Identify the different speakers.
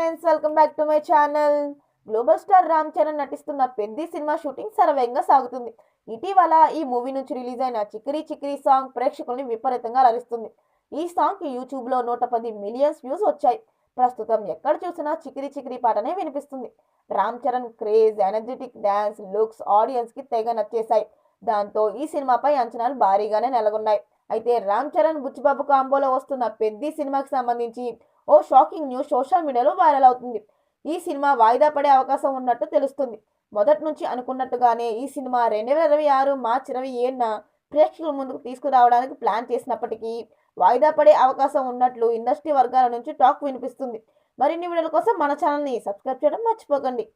Speaker 1: Friends, welcome back to my channel. Global star Ram Charan నటిస్తున్న Peddi cinema shooting శరవేగంగా సాగుతుంది. ఇటీవల ఈ మూవీ నుంచి రిలీజ్ అయిన చిక్కిరి చిక్కిరి సాంగ్ ప్రేక్షకుల్ని విపరీతంగా అలరిస్తుంది. ఈ సాంగ్ కి యూట్యూబ్ లో 110 మిలియన్స్ వ్యూస్ వచ్చాయి. ప్రస్తుతం ఎక్కడ చూసినా చిక్కిరి చిక్కిరి పాటనే వినిపిస్తుంది. Ram Charan craze, energetic dance, looks audience కి తెగ నచ్చేశాయి. దాంతో ఈ సినిమాపై అంచనాలు భారీగానే నెలకొన్నాయి. అయితే రామ్ చరణ్ బుచ్చిబాబు కాంబోలో వస్తున్న పెద్ది సినిమాకి సంబంధించి ఓ షాకింగ్ న్యూస్ సోషల్ మీడియాలో వైరల్ అవుతుంది. ఈ సినిమా వాయిదా పడే అవకాశం ఉన్నట్టు తెలుస్తుంది. మొదటి నుంచి అనుకున్నట్టుగానే ఈ సినిమా 2026 మార్చి 27న ప్రేక్షకుల ముందుకు తీసుకురావడానికి ప్లాన్ చేసినప్పటికీ వాయిదా పడే అవకాశం ఉన్నట్లు ఇండస్ట్రీ వర్గాల నుంచి టాక్ వినిపిస్తుంది. మరిన్ని వీడియోల కోసం మన ఛానల్ని సబ్స్క్రైబ్ చేయడం మర్చిపోకండి.